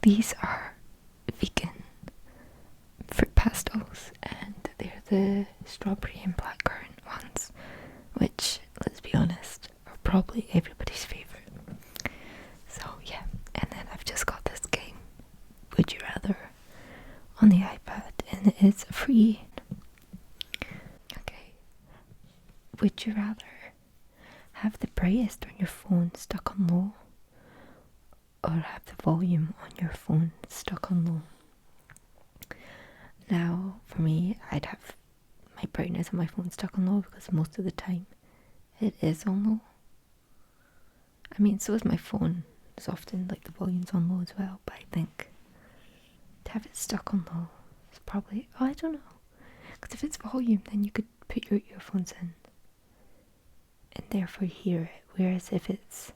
These are vegan fruit pastels, and they're the strawberry and blackcurrant ones, which, let's be honest, are probably everybody's favourite. So yeah, and then I've just got this game, Would You Rather, on the iPad, and it's free. Okay, would you rather have the brightest on your phone stuck on low, or have the volume on your phone stuck on low? Now, for me, I'd have my brightness on my phone stuck on low because most of the time it is on low. I mean, so is my phone. It's often like the volume's on low as well, but I think to have it stuck on low is probably, I don't know. Because if it's volume, then you could put your earphones in and therefore hear it. Whereas if it's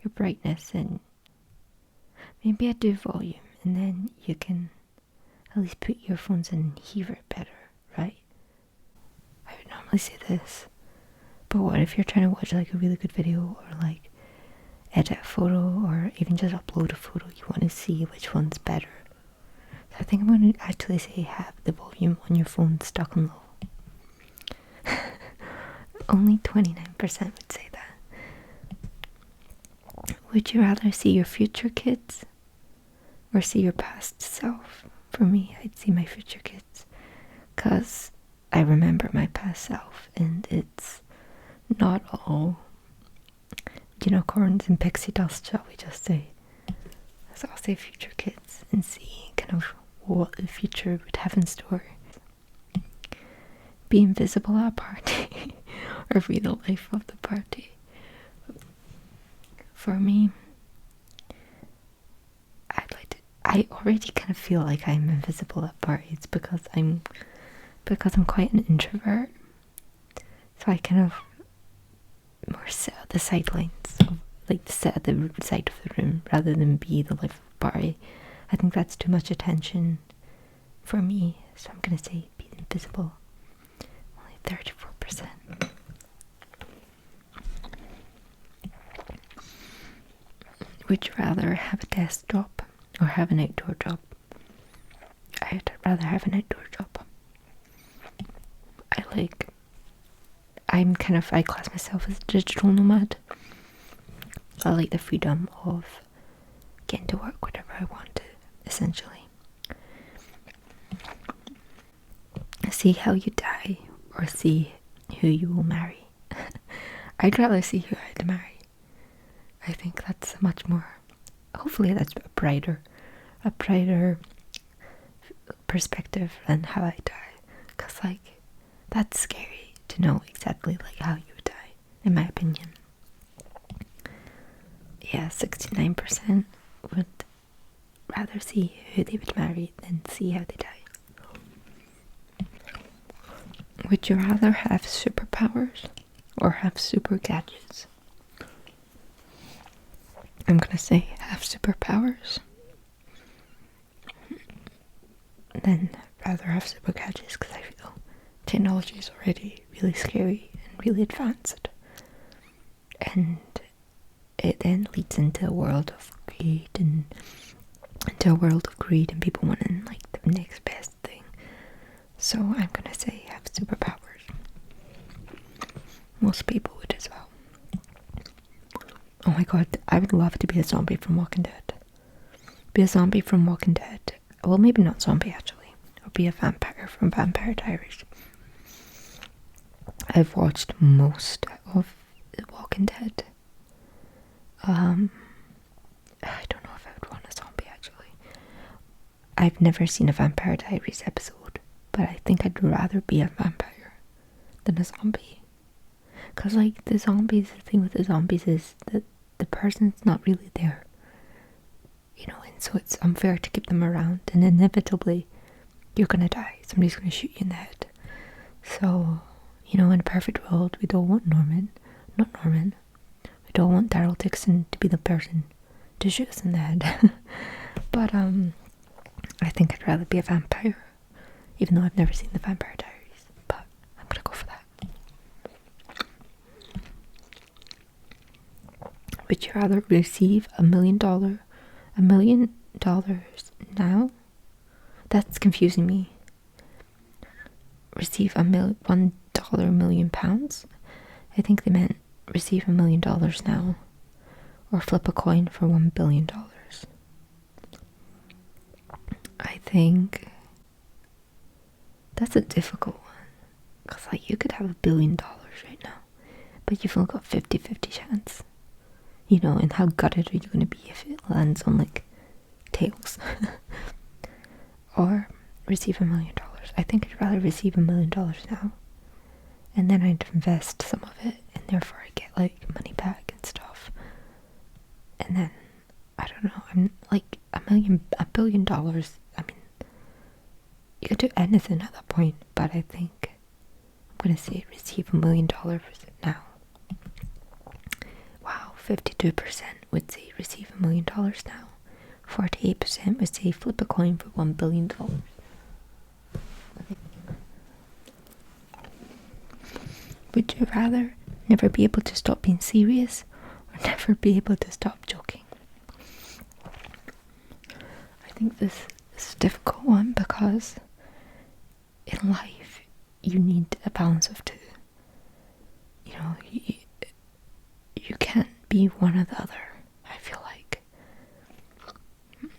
your brightness, and maybe I do volume, and then you can at least put earphones in and hear it better, right? I would normally say this, but what if you're trying to watch like a really good video, or like edit a photo, or even just upload a photo, you want to see which one's better? So I think I'm going to actually say have the volume on your phone stuck on low. Only 29% would say that. Would you rather see your future kids or see your past self? For me, I'd see my future kids, because I remember my past self, and it's not all unicorns and pixie dust, shall we just say. So I'll say future kids and see kind of what the future would have in store. Be invisible at a party or be the life of the party. For me, I already kind of feel like I'm invisible at parties because I'm quite an introvert. So I kind of more sit at the sidelines, like sit at the side of the room rather than be the life of the party. I think that's too much attention for me, so I'm gonna say be invisible. Only 34%. Would you rather have a desk job or have an outdoor job? I'd rather have an outdoor job. I class myself as a digital nomad. I like the freedom of getting to work whenever I want to, essentially. See how you die or see who you will marry. I'd rather see who I'd marry. I think that's much more, hopefully that's a brighter perspective than how I die, because like that's scary to know exactly like how you would die, in my opinion. Yeah, 69% would rather see who they would marry than see how they die. Would you rather have superpowers or have super gadgets? I'm gonna say have superpowers, then rather have super gadgets, because I feel technology is already really scary and really advanced, and it then leads into a world of greed and people wanting like the next best thing. So I'm gonna say have superpowers. Most people would as well. Oh my god, I would love to be a zombie from Walking Dead. Be a zombie from Walking Dead. Well, maybe not zombie actually. Or be a vampire from Vampire Diaries. I've watched most of The Walking Dead. I don't know if I would want a zombie actually. I've never seen a Vampire Diaries episode, but I think I'd rather be a vampire than a zombie. Because like the thing with the zombies is that the person's not really there, you know, and so it's unfair to keep them around, and inevitably you're gonna die. Somebody's gonna shoot you in the head. So, you know, in a perfect world, we don't want we don't want Daryl Dixon to be the person to shoot us in the head. But I think I'd rather be a vampire, even though I've never seen the Vampire Diaries, but I'm gonna go for that. Would you rather receive $1 million now? That's confusing me. Receive $1 million pounds? I think they meant receive $1 million now. Or flip a coin for $1 billion. I think that's a difficult one. Because like you could have $1 billion right now. But you've only got 50-50 chance. You know, and how gutted are you going to be if it lands on like tails? Or receive $1 million. I think I'd rather receive $1 million now. And then I'd invest some of it and therefore I get like money back and stuff. And then, I don't know, I'm like $1 billion. I mean, you could do anything at that point, but I think I'm going to say receive $1 million now. Wow, 52% would say receive $1 million now. 48% would say flip a coin for $1 billion. Would you rather never be able to stop being serious or never be able to stop joking? I think this is a difficult one because in life you need a balance of two. You know, you can't be one or the other, I feel like.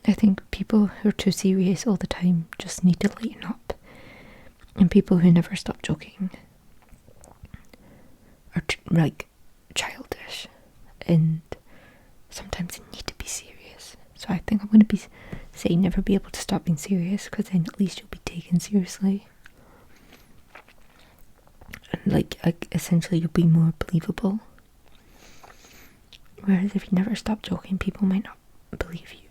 I think people who are too serious all the time just need to lighten up. And people who never stop joking are like childish and sometimes they need to be serious. So I think I'm going to say never be able to stop being serious, because then at least you'll be taken seriously. And like essentially you'll be more believable. Whereas if you never stop joking, people might not believe you.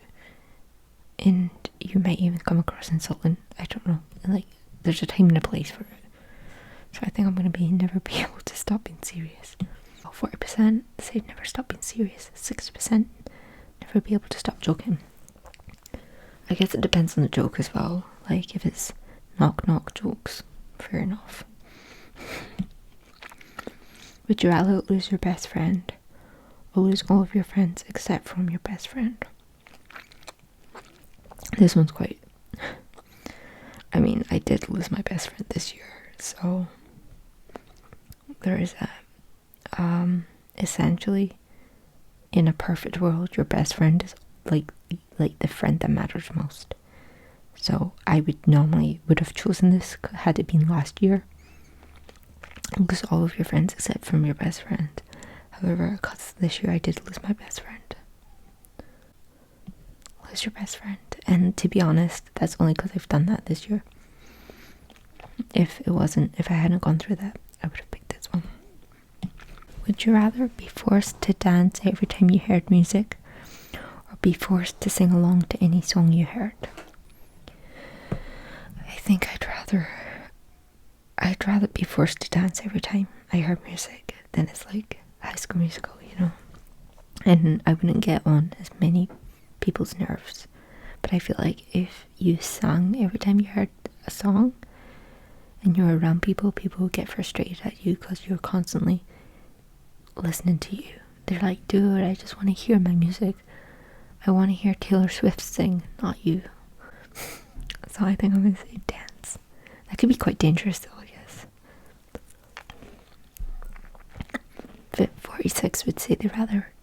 And you might even come across insulting. I don't know. Like, there's a time and a place for it. So I think I'm going to never be able to stop being serious. 40% say never stop being serious. 60% never be able to stop joking. I guess it depends on the joke as well. Like, if it's knock knock jokes, fair enough. Would you rather lose your best friend or lose all of your friends except from your best friend? This one's quite... I mean, I did lose my best friend this year, so there is that. Essentially, in a perfect world, your best friend is like the friend that matters most. So I would have chosen this had it been last year, because all of your friends except from your best friend. However, because this year I did lose my best friend. Lose your best friend. And to be honest, that's only because I've done that this year. If I hadn't gone through that, I would have picked this one. Would you rather be forced to dance every time you heard music, or be forced to sing along to any song you heard? I think I'd rather be forced to dance every time I heard music. Then it's like High School Musical, you know. And I wouldn't get on as many people's nerves. But I feel like if you sang every time you heard a song and you're around people would get frustrated at you because you're constantly listening to you. They're like, dude, I just want to hear my music. I want to hear Taylor Swift sing, not you. So I think I'm going to say dance. That could be quite dangerous though, I guess. 46 would say they'd rather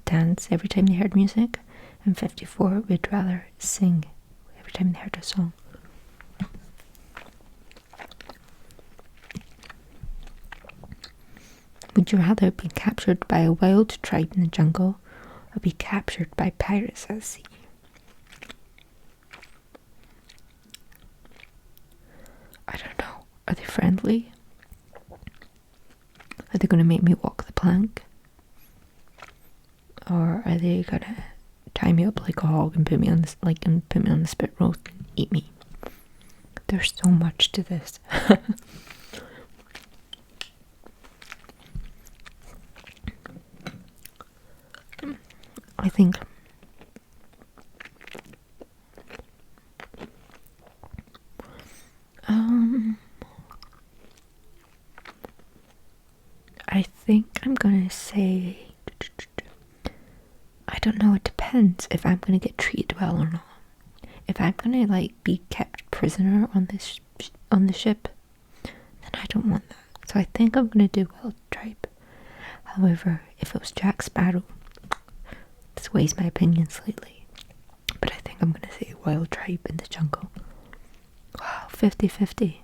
dance every time they heard music, and 54 would rather sing every time they heard a song. Would you rather be captured by a wild tribe in the jungle or be captured by pirates at sea? I don't know. Are they friendly? Are they going to make me walk the plank? Or are they going to tie me up like a hog and put me on the spit roast and eat me? There's so much to this. I think I'm gonna say, I don't know, it depends if I'm gonna get treated well or not. If I'm gonna like be kept prisoner on this on the ship, then I don't want that. So I think I'm gonna do wild tribe. However, if it was Jack Sparrow, this weighs my opinion slightly, but I think I'm gonna say wild tribe in the jungle. Wow, 50-50.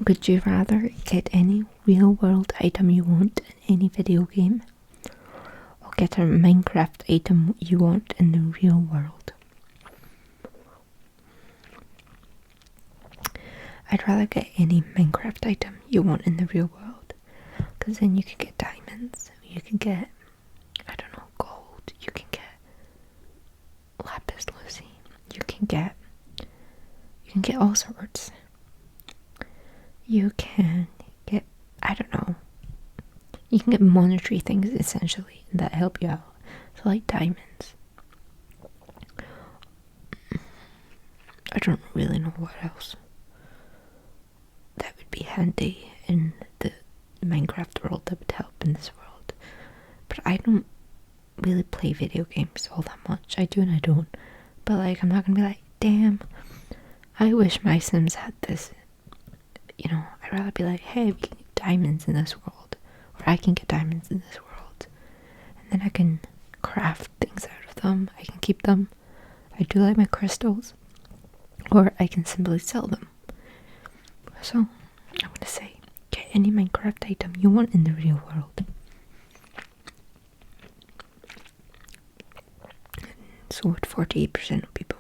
Would you rather get any real world item you want in any video game, or get a Minecraft item you want in the real world? I'd rather get any Minecraft item you want in the real world, because then you can get diamonds, you can get, I don't know, gold, you can get lapis lazuli, you can get all sorts. You can get, I don't know, you can get monetary things essentially that help you out. So like diamonds. I don't really know what else that would be handy in the Minecraft world that would help in this world. But I don't really play video games all that much. I do and I don't. But like, I'm not gonna be like, damn, I wish my Sims had this. You know, I'd rather be like, hey, we can get diamonds in this world, or I can get diamonds in this world, and then I can craft things out of them. I can keep them. I do like my crystals, or I can simply sell them. So I'm gonna say, get any Minecraft item you want in the real world. So would 48% of people.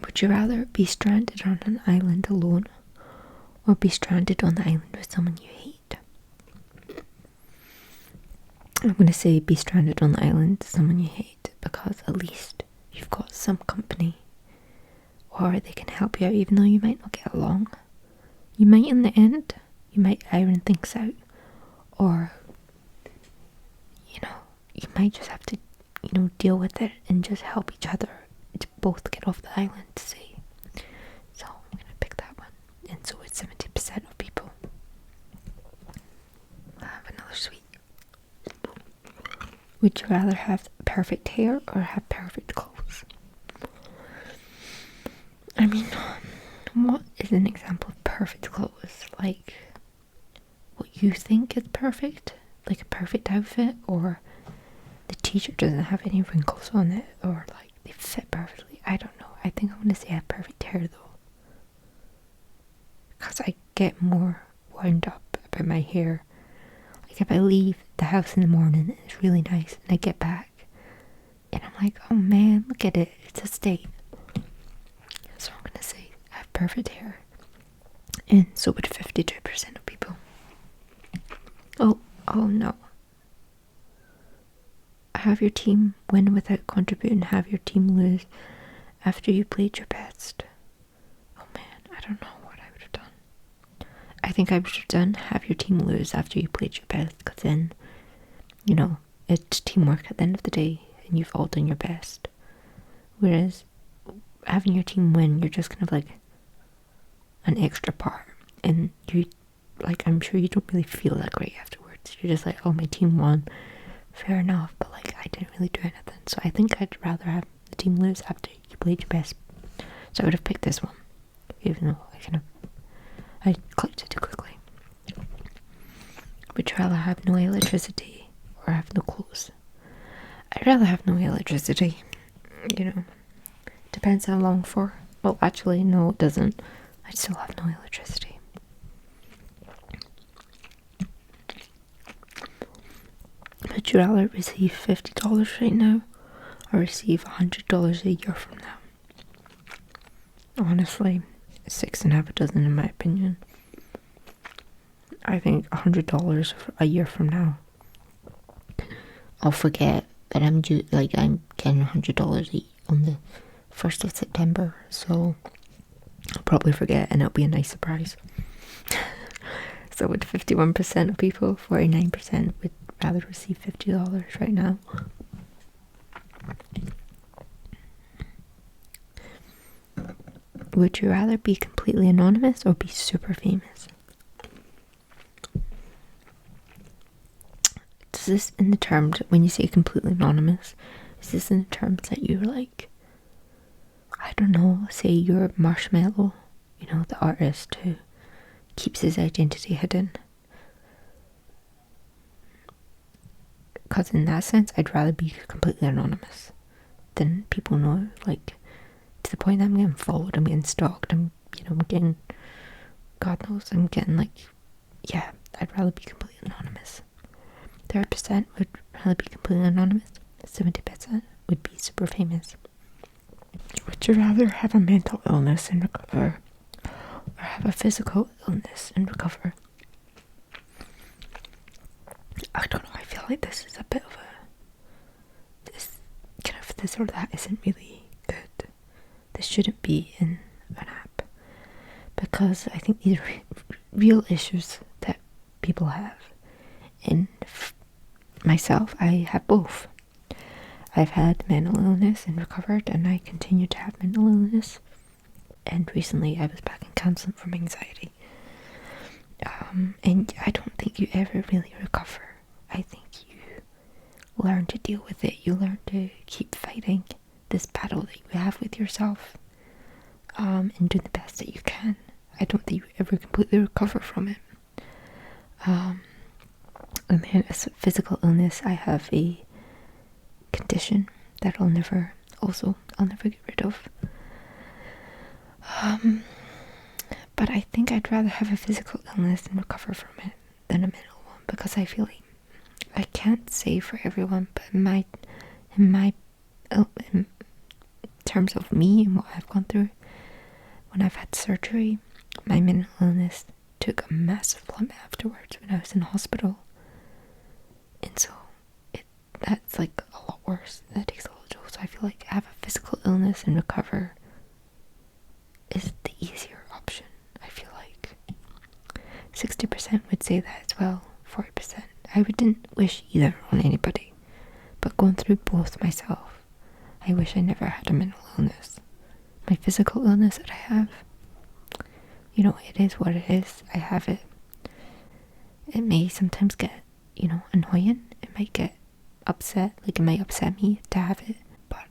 Would you rather be stranded on an island alone, or be stranded on the island with someone you hate? I'm going to say be stranded on the island with someone you hate, because at least you've got some company, or they can help you out even though you might not get along. You might in the end, you might iron things out, or, you know, you might just have to, you know, deal with it and just help each other to both get off the island to see. So I'm gonna pick that one. And so it's 70% of people. I have another sweet. Would you rather have perfect hair or have perfect clothes? I mean, what is an example of perfect clothes? Like, what you think is perfect? Like a perfect outfit, or the t-shirt doesn't have any wrinkles on it, or like they fit perfectly. I don't know. I think I'm going to say I have perfect hair though, because I get more wound up about my hair. Like if I leave the house in the morning and it's really nice, and I get back and I'm like, oh man, look at it, it's a state. So I'm going to say I have perfect hair. And so would 52% of people. Oh no. Have your team win without contributing, have your team lose after you played your best. Oh man, I don't know what I would have done. I think I would have done have your team lose after you played your best, because then, you know, it's teamwork at the end of the day and you've all done your best. Whereas having your team win, you're just kind of like an extra part, and you, like, I'm sure you don't really feel that great afterwards. You're just like, oh, my team won. Fair enough, but like I didn't really do anything. So I think I'd rather have the team lose after you played your best. So I would have picked this one, even though I clicked it too quickly. Would you rather have no electricity or have no clothes? I'd rather have no electricity. You know, depends how long for. Well, actually, no, it doesn't. I'd still have no electricity. Would you rather receive $50 right now, or receive $100 a year from now? Honestly, 6.5 in my opinion. I think $100 a year from now, I'll forget that I'm getting $100 on the 1st of September, so I'll probably forget, and it'll be a nice surprise. So with 51% of people, 49% would rather receive $50 right now. Would you rather be completely anonymous or be super famous? It's is this in the terms, when you say completely anonymous, is this in the terms that you're like, I don't know, say you're Marshmallow, you know, the artist who keeps his identity hidden? Because in that sense, I'd rather be completely anonymous than people know, like, to the point that I'm getting followed, I'm getting stalked, I'm getting, God knows, I'm getting, like, yeah, I'd rather be completely anonymous. 30% would rather be completely anonymous, 70% would be super famous. Would you rather have a mental illness and recover, or have a physical illness and recover? I don't know, I feel like this is a bit of this or that isn't really good. This shouldn't be in an app, because I think these are real issues that people have. And myself, I have both. I've had mental illness and recovered, and I continue to have mental illness. And recently I was back in counselling from anxiety. And I don't think you ever really recover. I think you learn to deal with it. You learn to keep fighting this battle that you have with yourself, and do the best that you can. I don't think you ever completely recover from it. And then as physical illness, I have a condition that I'll never get rid of. But I think I'd rather have a physical illness and recover from it than a mental one, because I feel like, I can't say for everyone, but in terms of me and what I've gone through, when I've had surgery, my mental illness took a massive plummet afterwards when I was in hospital. And so that's like a lot worse. That takes a lot of toll. So I feel like have a physical illness and recover is the easier option. I feel like 60% would say that as well. 40%. I wouldn't wish either on anybody, but going through both myself, I wish I never had a mental illness. My physical illness that I have, it is what it is. I have it. It may sometimes get, annoying. It might get upset. Like, it might upset me to have it. But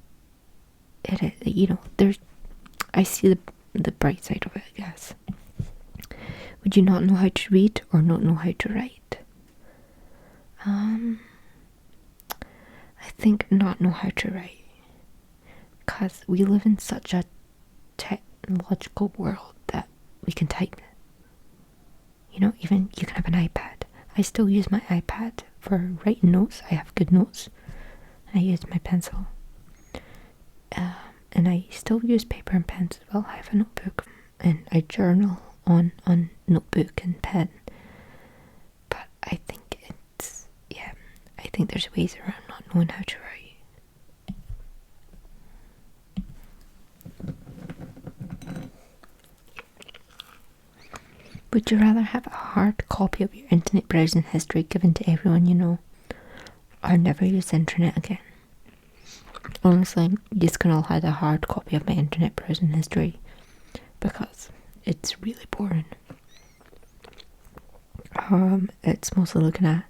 I see the bright side of it, I guess. Would you not know how to read or not know how to write? I think not know how to write. Because we live in such a technological world that we can type. Even you can have an iPad. I still use my iPad for writing notes. I have good notes. I use my pencil. And I still use paper and pens as well. I have a notebook and I journal on notebook and pen. But I think I think there's ways around not knowing how to write. Would you rather have a hard copy of your internet browsing history given to everyone you know, or never use the internet again? Honestly, I'm just gonna have a hard copy of my internet browsing history because it's really boring. It's mostly looking at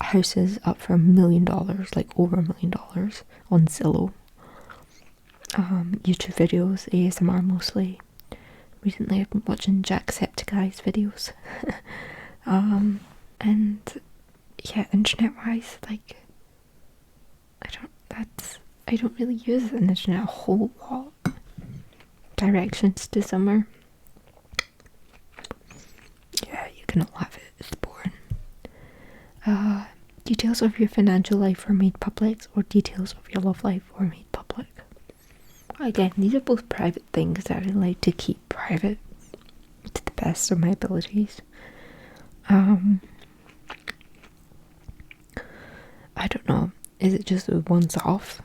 houses up for $1 million, like over $1 million on Zillow. YouTube videos, ASMR mostly. Recently I've been watching Jacksepticeye's videos. And yeah, internet wise, I don't really use the internet a whole lot. Directions to somewhere. Yeah, you can all have it. It's boring. Details of your financial life were made public, or details of your love life were made public. Again, these are both private things that I like to keep private to the best of my abilities. I don't know. Is it just a once off?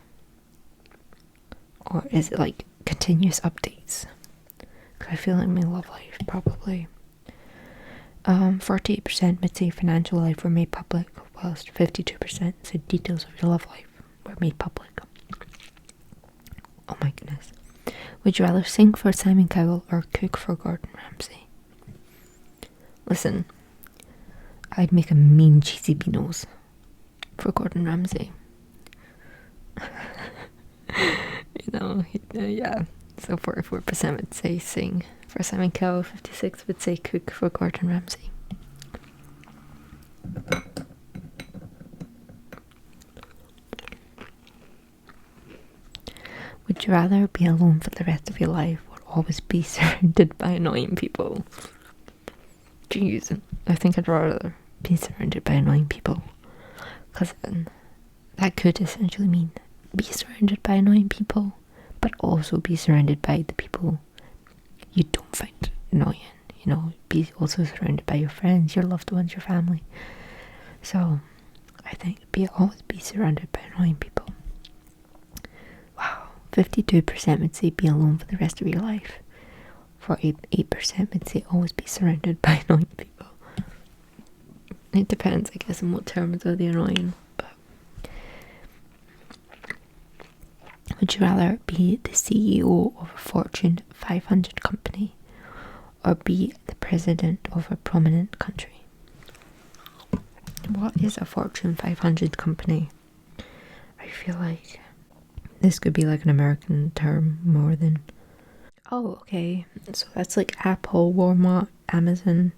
Or is it like continuous updates? Because I feel like my love life probably. 48% would say financial life were made public, whilst 52% said details of your love life were made public. Oh my goodness. Would you rather sing for Simon Cowell or cook for Gordon Ramsay? Listen, I'd make a mean cheesy beanos for Gordon Ramsay. Yeah. So 44% would say sing for Simon Cowell, 56 would say cook for Gordon Ramsay. Would you rather be alone for the rest of your life or always be surrounded by annoying people? Jeez, I think I'd rather be surrounded by annoying people, because that could essentially mean be surrounded by annoying people, but also be surrounded by the people you don't find annoying. Be also surrounded by your friends, your loved ones, your family. So I think always be surrounded by annoying people. Wow, 52% would say be alone for the rest of your life. 48% would say always be surrounded by annoying people. It depends, I guess, on what terms are they annoying. But would you rather be the CEO of a Fortune 500 company or be the president of a prominent country? What is a Fortune 500 company? I feel like this could be like an American term more than... Oh, okay. So that's like Apple, Walmart, Amazon,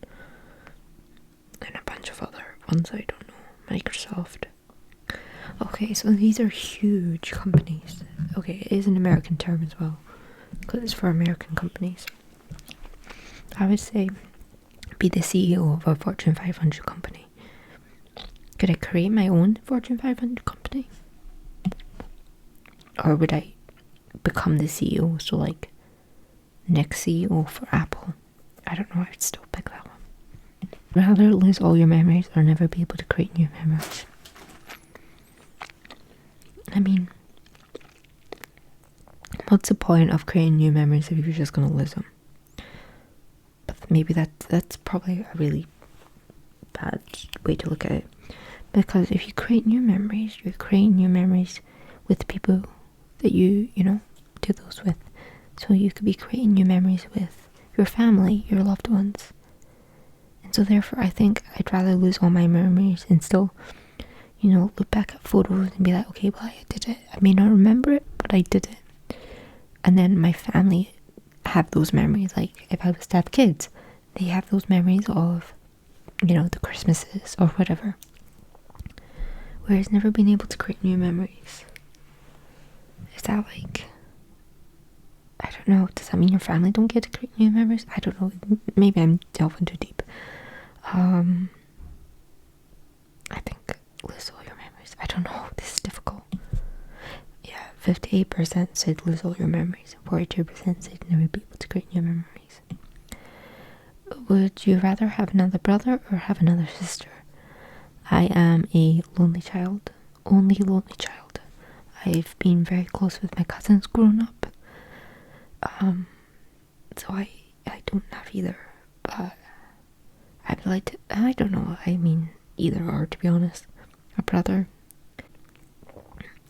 and a bunch of other ones I don't know. Microsoft. Okay, so these are huge companies. Okay, it is an American term as well, because it's for American companies. I would say be the CEO of a Fortune 500 company. Could I create my own Fortune 500 company? Or would I become the CEO? So like next CEO for Apple. I don't know, I'd still pick that one. Rather lose all your memories or never be able to create new memories. I mean, what's the point of creating new memories if you're just going to lose them? But maybe that's probably a really bad way to look at it. Because if you create new memories, you're creating new memories with people that you do those with. So you could be creating new memories with your family, your loved ones. And so therefore I think I'd rather lose all my memories and still, look back at photos and be like, okay, well, I did it. I may not remember it, but I did it. And then my family have those memories. Like if I was to have kids, they have those memories of, the Christmases or whatever. Whereas never being able to create new memories. Is that like... I don't know. Does that mean your family don't get to create new memories? I don't know. Maybe I'm delving too deep. I think lose all your memories. I don't know. This is difficult. Yeah, 58% said lose all your memories. 42% said never be able to create new memories. Would you rather have another brother or have another sister? I am a lonely child. Only lonely child. I've been very close with my cousins growing up. So I don't have either, but I'd like to, I don't know, I mean either or, to be honest. A brother,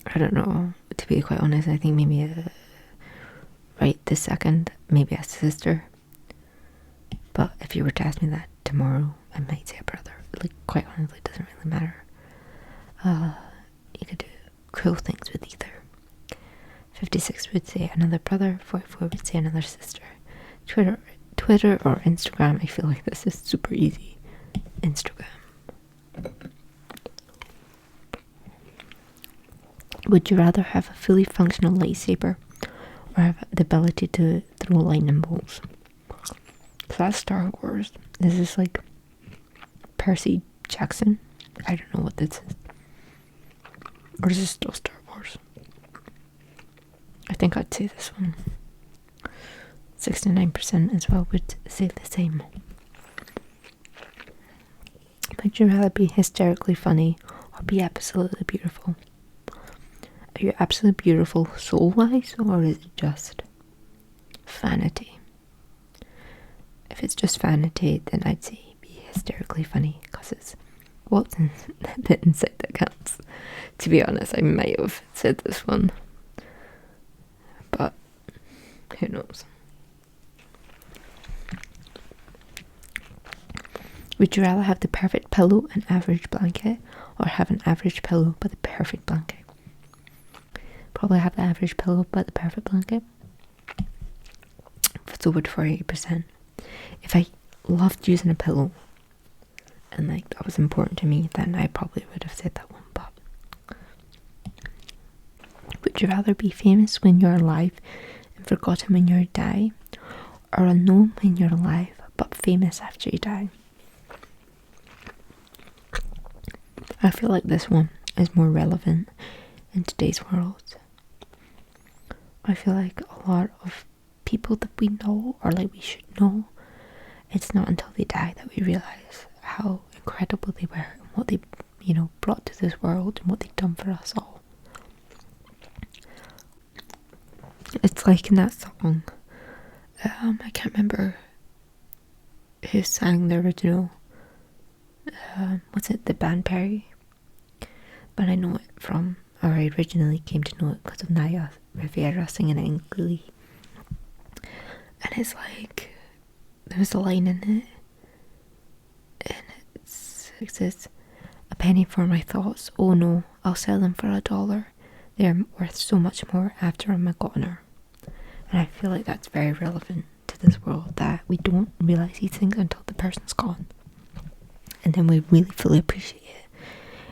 I don't know, to be quite honest, I think maybe right this second, maybe a sister. But if you were to ask me that tomorrow, I might say a brother. Like, quite honestly, it doesn't really matter. You could do cool things with either. 56 would say another brother, 44 would say another sister. Twitter or Instagram, I feel like this is super easy. Instagram. Would you rather have a fully functional lightsaber or have the ability to throw lightning bolts? So that's Star Wars. Is this like Percy Jackson? I don't know what this is. Or is this still Star Wars? I think I'd say this one. 69% as well would say the same. Would you rather be hysterically funny or be absolutely beautiful? Are you absolutely beautiful soul-wise, or is it just vanity? If it's just vanity, then I'd say be hysterically funny, because it's what's in the inside that counts. To be honest, I might have said this one, but who knows. Would you rather have the perfect pillow and average blanket, or have an average pillow but the perfect blanket? Probably have the average pillow but the perfect blanket. So would 48%. If I loved using a pillow and like that was important to me, then I probably would have said that one. But would you rather be famous when you're alive and forgotten when you die, or unknown when you're alive but famous after you die? I feel like this one is more relevant in today's world. I feel like a lot of people that we know, or like we should know, it's not until they die that we realise how incredible they were and what they, brought to this world and what they've done for us all. It's like in that song, I can't remember who sang the original, was it the band Perry? But I know it from, or I originally came to know it because of Naya Rivera singing it in Glee. And it's like, there was a line in it, and it says, "A penny for my thoughts, oh no, I'll sell them for $1. They're worth so much more after I'm a goner." And I feel like that's very relevant to this world, that we don't realise these things until the person's gone. And then we really fully appreciate it.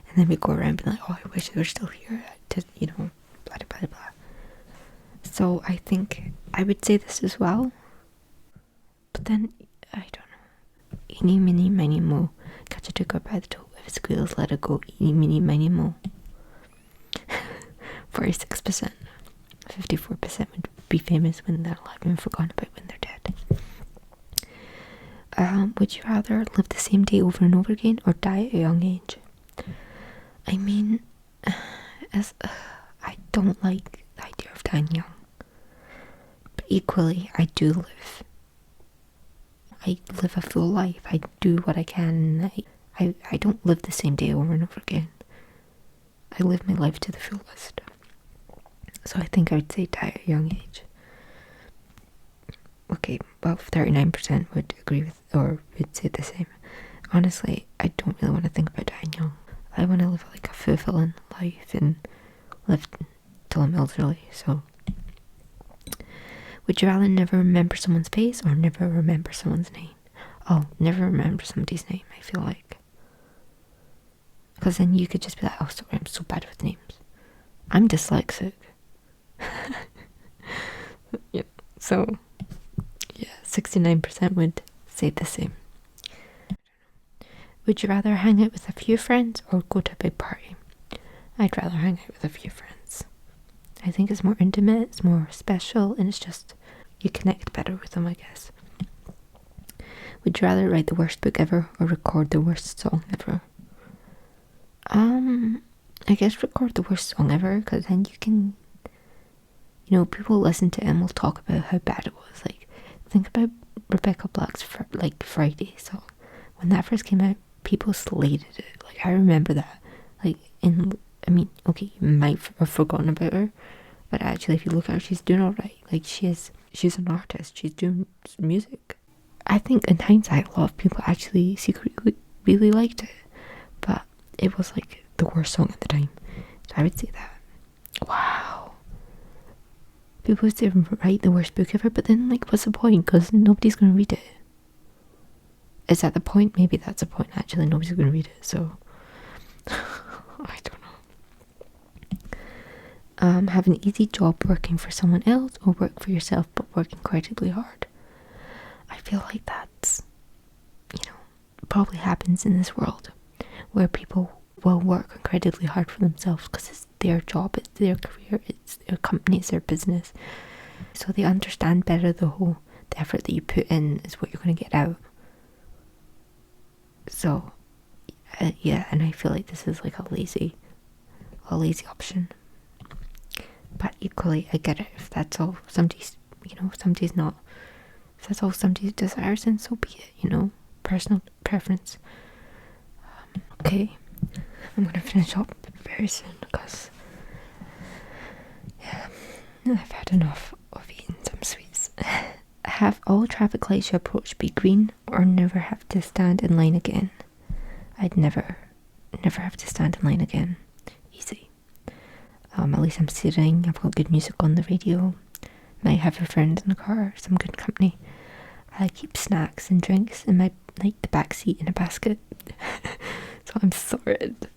And then we go around being like, oh, I wish they were still here to, blah, blah, blah, blah. So I think I would say this as well. But then, I don't know. Eeny, meeny, miny, mo. Catch a ticker by the toe. If it squeals, let it go. Eeny, meeny, miny, mo. 46%. 54% would be famous when they're alive and forgotten about when they're dead. Would you rather live the same day over and over again, or die at a young age? I mean, I don't like the idea of dying young. But equally, I live a full life. I do what I can. I don't live the same day over and over again. I live my life to the fullest. So I think I would say die at a young age. Okay, well, 39% would agree with, or would say the same. Honestly, I don't really want to think about dying young. I want to live like a fulfilling life and live till I'm elderly. So, would you rather never remember someone's face or never remember someone's name? Oh, never remember somebody's name, I feel like. Because then you could just be like, oh, sorry, I'm so bad with names. I'm dyslexic. Yeah, so, yeah, 69% would say the same. Would you rather hang out with a few friends or go to a big party? I'd rather hang out with a few friends. I think it's more intimate, it's more special, and it's just, you connect better with them, I guess. Would you rather write the worst book ever or record the worst song ever? I guess record the worst song ever, because then you can, people listen to it and will talk about how bad it was. Like, think about Rebecca Black's Friday song. When that first came out, people slated it. Like, I remember that. Like, okay, you might have forgotten about her, but actually, if you look at her, she's doing alright. Like, she's an artist. She's doing music. I think in hindsight, a lot of people actually secretly really liked it, but it was like the worst song at the time. So I would say that. Wow. People would say write the worst book ever, but then like, what's the point? Because nobody's going to read it. Is that the point? Maybe that's the point. Actually, nobody's going to read it, so I don't know. Have an easy job working for someone else, or work for yourself but work incredibly hard. I feel like that's, probably happens in this world, where people will work incredibly hard for themselves because it's their job, it's their career, it's their company, it's their business. So they understand better the effort that you put in is what you're going to get out. So, yeah, and I feel like this is like a lazy option. But equally, I get it. If that's all somebody's, if that's all somebody desires, then so be it, personal preference. Okay, I'm gonna finish up very soon because, yeah, I've had enough of eating some sweets. Have all traffic lights you approach be green or never have to stand in line again? I'd never have to stand in line again. Easy. At least I'm sitting, I've got good music on the radio, might have a friend in the car, some good company. I keep snacks and drinks in my, like, the back seat in a basket. So I'm sorted.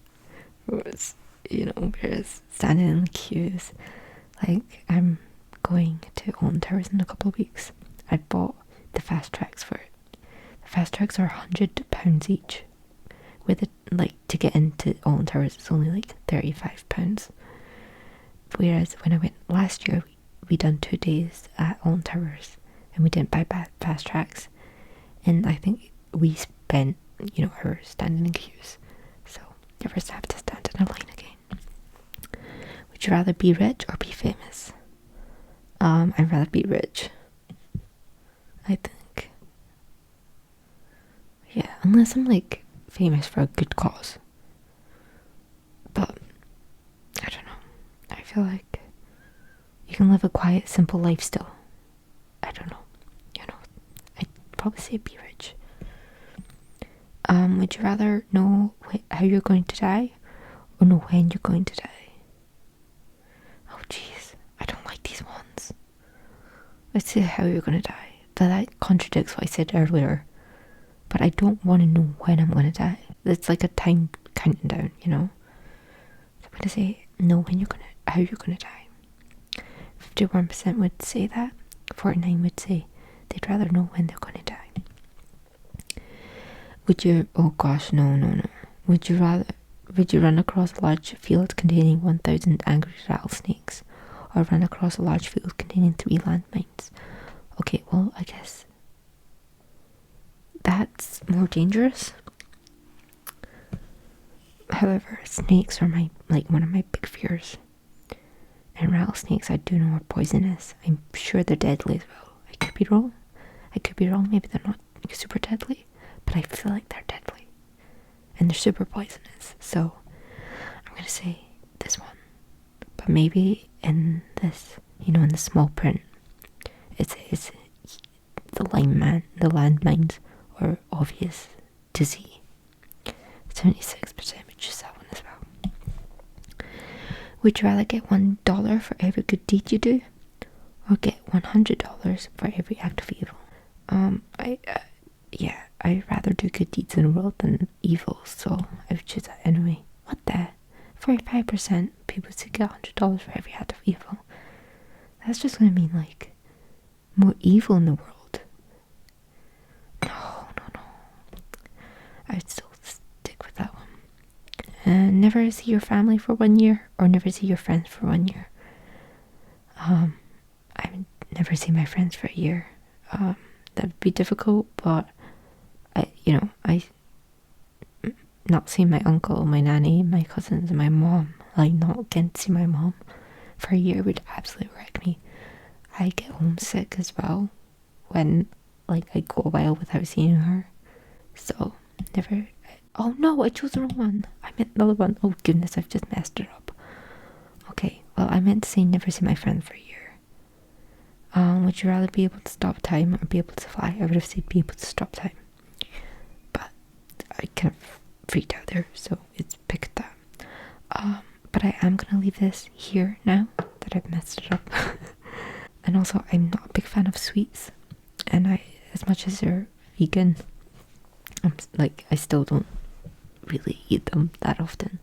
Whereas, whereas standing in the queues, like, I'm going to Alton Towers in a couple of weeks. I bought the fast tracks for it. The fast tracks are £100 each. With it, like, to get into Alton Towers, it's only like £35. Whereas when I went last year, we done 2 days at Alton Towers, and we didn't buy fast tracks, and I think we spent hours standing in queues. So never have to stand in a line again. Would you rather be rich or be famous? I'd rather be rich, I think. Yeah, unless I'm like famous for a good cause. But I don't know. I feel like you can live a quiet, simple life still. I don't know. I'd probably say be rich. Would you rather know how you're going to die or know when you're going to die? Oh jeez, I don't like these ones. Let's say how you're going to die. That contradicts what I said earlier. But I don't want to know when I'm going to die. It's like a time counting down, So I'm going to say know how you're going to die. 51% would say that. 49% would say they'd rather know when they're going to die. Oh gosh, no. Would you run across a large field containing 1,000 angry rattlesnakes, or run across a large field containing 3 landmines? Okay, well, I guess that's more dangerous. However, snakes are one of my big fears. And rattlesnakes, I do know are poisonous. I'm sure they're deadly as well. I could be wrong. Maybe they're not super deadly, but I feel like they're deadly. And they're super poisonous. So I'm going to say this one. But maybe in this, in the small print, it says the landmines are obvious to see. 76% would choose that one as well. Would you rather get $1 for every good deed you do, or get $100 for every act of evil? I'd rather do good deeds in the world than evil, so I would choose that anyway. What the? 45% people say get $100 for every act of evil. That's just going to mean like more evil in the world. No. I'd still stick with that one. Never see your family for 1 year, or never see your friends for 1 year. I would never see my friends for a year. That would be difficult, but I not seeing my uncle, my nanny, my cousins, and my mom, like not getting to see my mom for a year would absolutely wreck me. I get homesick as well when I go a while without seeing her. So never. Oh no, I chose the wrong one. I meant the other one. Oh goodness, I've just messed it up. Okay, well, I meant to say never see my friend for a year. Would you rather be able to stop time or be able to fly? I would have said be able to stop time, but I kind of freaked out there, so it's picked that. But I am gonna leave this here now that I've messed it up. And also, I'm not a big fan of sweets, and as much as they're vegan, I still don't really eat them that often.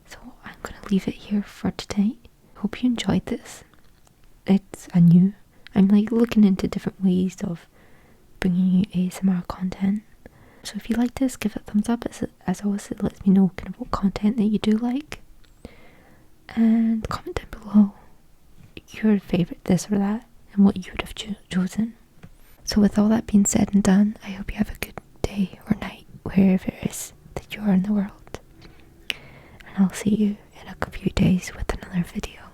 So I'm gonna leave it here for today. Hope you enjoyed this. I'm looking into different ways of bringing you ASMR content. So if you like this, give it a thumbs up. As always, it lets me know kind of what content that you do like. And comment down below your favourite this or that and what you would have chosen. So with all that being said and done, I hope you have a good day or night wherever it is that you are in the world. And I'll see you in a few days with another video.